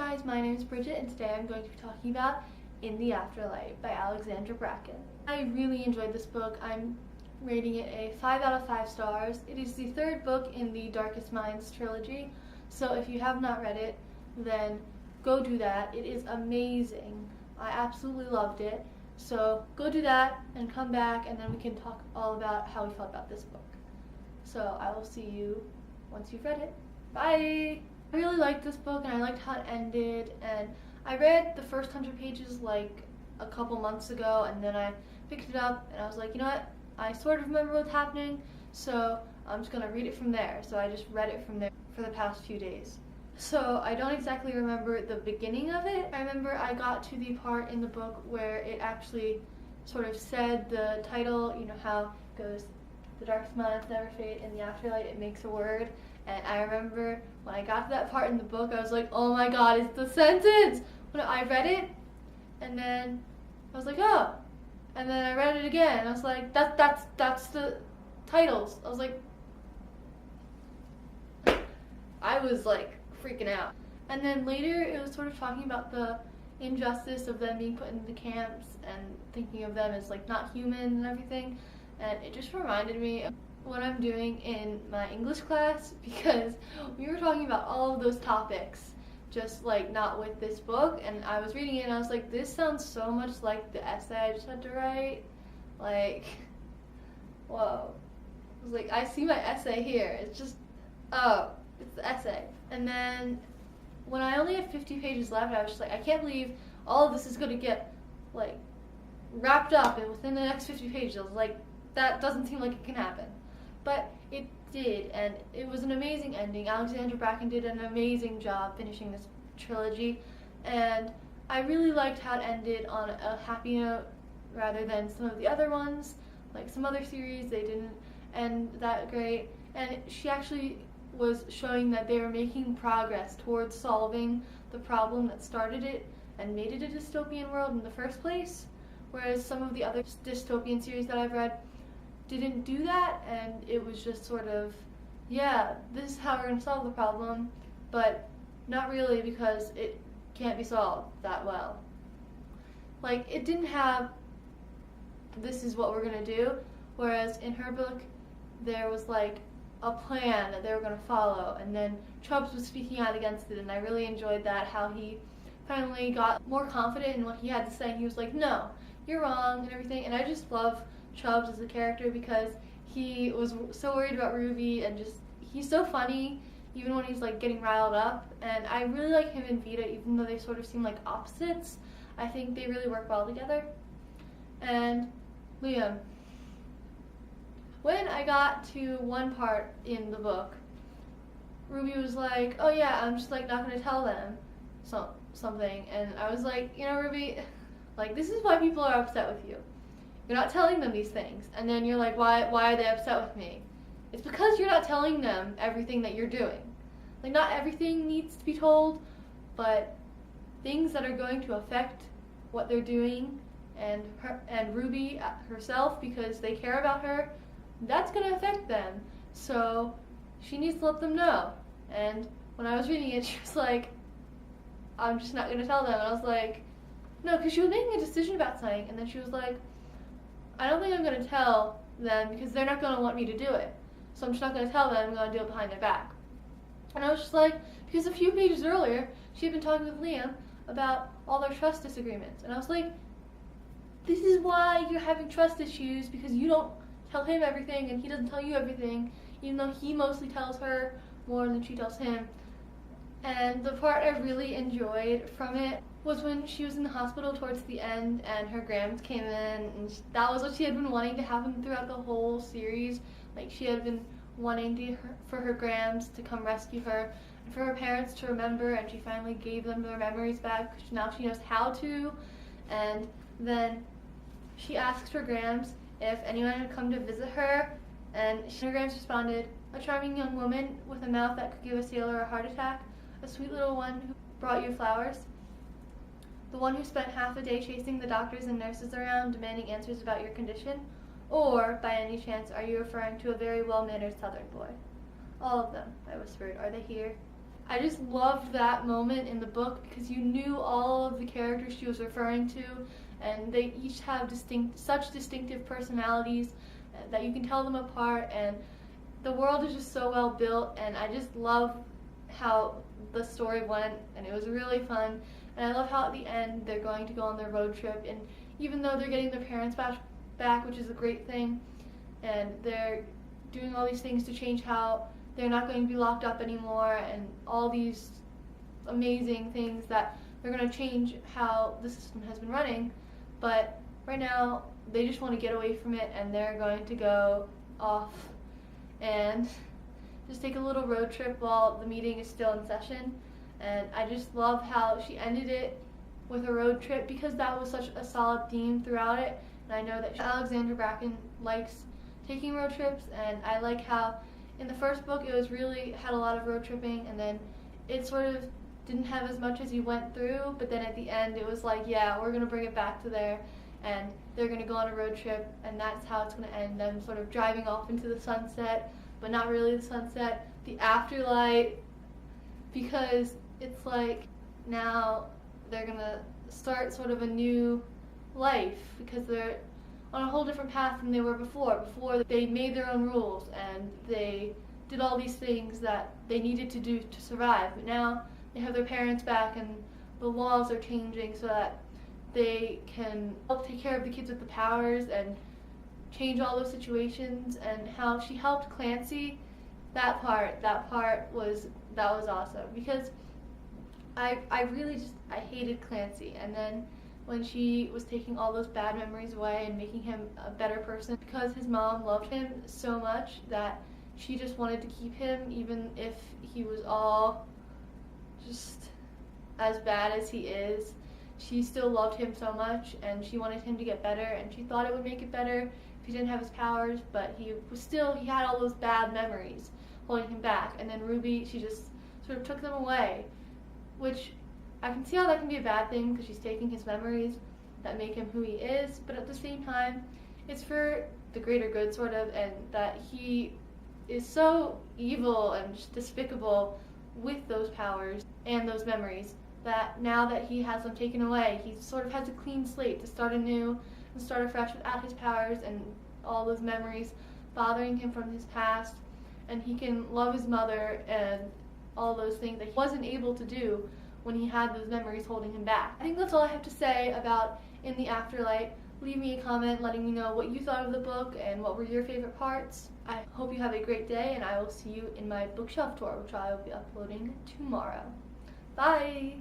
guys, my name is Bridget and today I'm going to be talking about In the Afterlight by Alexandra Bracken. I really enjoyed this book. I'm rating it a 5 out of 5 stars. It is the third book in the Darkest Minds trilogy, so if you have not read it, then go do that. It is amazing. I absolutely loved it. So go do that and come back and then we can talk all about how we felt about this book. So I will see you once you've read it. Bye! I really liked this book and I liked how it ended, and I read the first 100 pages like a couple months ago, and then I picked it up and I was like, you know what, I sort of remember what's happening, so I'm just gonna read it from there. So I just read it from there for the past few days. So I don't exactly remember the beginning of it. I remember I got to the part in the book where it actually sort of said the title, you know how it goes, the darkest minds never fade, in the afterlight it makes a word. And I remember when I got to that part in the book, I was like, oh my god, it's the sentence! When I read it, and then I was like, oh. And then I read it again, and I was like, that's the titles. I was like, I was like freaking out. And then later it was sort of talking about the injustice of them being put in the camps and thinking of them as like not human and everything. And it just reminded me of what I'm doing in my English class, because we were talking about all of those topics, just like not with this book, and I was reading it and I was like, this sounds so much like the essay I just had to write. Like, whoa. I was like, I see my essay here. It's just, oh, it's the essay. And then when I only had 50 pages left, I was just like, I can't believe all of this is going to get like wrapped up and within the next 50 pages. I was like, that doesn't seem like it can happen. But it did, and it was an amazing ending. Alexandra Bracken did an amazing job finishing this trilogy, and I really liked how it ended on a happy note rather than some of the other ones. Like some other series, they didn't end that great, and she actually was showing that they were making progress towards solving the problem that started it and made it a dystopian world in the first place, whereas some of the other dystopian series that I've read didn't do that, and it was just sort of, yeah, this is how we're going to solve the problem, but not really, because it can't be solved that well. Like, it didn't have, this is what we're going to do, whereas in her book, there was like a plan that they were going to follow, and then Chubbs was speaking out against it, and I really enjoyed that, how he finally got more confident in what he had to say, and he was like, no, you're wrong, and everything, and I just love Chubbs as a character because he was so worried about Ruby, and just, he's so funny even when he's like getting riled up, and I really like him and Vita, even though they sort of seem like opposites. I think they really work well together. And Liam. When I got to one part in the book, Ruby was like, oh yeah, I'm just like not going to tell them something, and I was like, you know, Ruby, like, this is why people are upset with you. You're not telling them these things, and then you're like, why are they upset with me? It's because you're not telling them everything that you're doing. Like, not everything needs to be told, but things that are going to affect what they're doing, and Ruby herself, because they care about her, that's going to affect them. So she needs to let them know. And when I was reading it, she was like, I'm just not going to tell them. And I was like, no, because she was making a decision about something, and then she was like, I don't think I'm going to tell them because they're not going to want me to do it. So I'm just not going to tell them, I'm going to do it behind their back. And I was just like, because a few pages earlier, she had been talking with Liam about all their trust disagreements. And I was like, this is why you're having trust issues, because you don't tell him everything and he doesn't tell you everything, even though he mostly tells her more than she tells him. And the part I really enjoyed from it was when she was in the hospital towards the end and her grams came in, and that was what she had been wanting to happen throughout the whole series. Like, she had been wanting for her grams to come rescue her and for her parents to remember, and she finally gave them their memories back because now she knows how to. And then she asked her grams if anyone had come to visit her, and her grams responded, a charming young woman with a mouth that could give a sailor a heart attack, a sweet little one who brought you flowers, the one who spent half a day chasing the doctors and nurses around demanding answers about your condition, or, by any chance, are you referring to a very well-mannered southern boy? All of them, I whispered. Are they here? I just loved that moment in the book because you knew all of the characters she was referring to, and they each have such distinctive personalities that you can tell them apart, and the world is just so well built, and I just love how the story went, and it was really fun. And I love how at the end they're going to go on their road trip, and even though they're getting their parents back, which is a great thing, and they're doing all these things to change how they're not going to be locked up anymore, and all these amazing things that they're going to change how the system has been running. But right now, they just want to get away from it, and they're going to go off and just take a little road trip while the meeting is still in session. And I just love how she ended it with a road trip because that was such a solid theme throughout it. And I know that Alexandra Bracken likes taking road trips, and I like how in the first book it was really had a lot of road tripping, and then it sort of didn't have as much as you went through, but then at the end it was like, yeah, we're going to bring it back to there, and they're going to go on a road trip, and that's how it's going to end, them sort of driving off into the sunset, but not really the sunset, the afterlight, because it's like now they're going to start sort of a new life because they're on a whole different path than they were before. Before they made their own rules and they did all these things that they needed to do to survive. But now they have their parents back and the laws are changing so that they can help take care of the kids with the powers and change all those situations. And how she helped Clancy, that part was awesome because I really just I hated Clancy, and then when she was taking all those bad memories away and making him a better person because his mom loved him so much that she just wanted to keep him even if he was all just as bad as he is. She still loved him so much and she wanted him to get better, and she thought it would make it better if he didn't have his powers, but he had all those bad memories holding him back. And then Ruby, she just sort of took them away, which I can see how that can be a bad thing because she's taking his memories that make him who he is, but at the same time, it's for the greater good, sort of, and that he is so evil and just despicable with those powers and those memories that now that he has them taken away, he sort of has a clean slate to start anew and start afresh without his powers and all those memories bothering him from his past, and he can love his mother and all those things that he wasn't able to do when he had those memories holding him back. I think that's all I have to say about In the Afterlight. Leave me a comment letting me know what you thought of the book and what were your favorite parts. I hope you have a great day, and I will see you in my bookshelf tour, which I will be uploading tomorrow. Bye!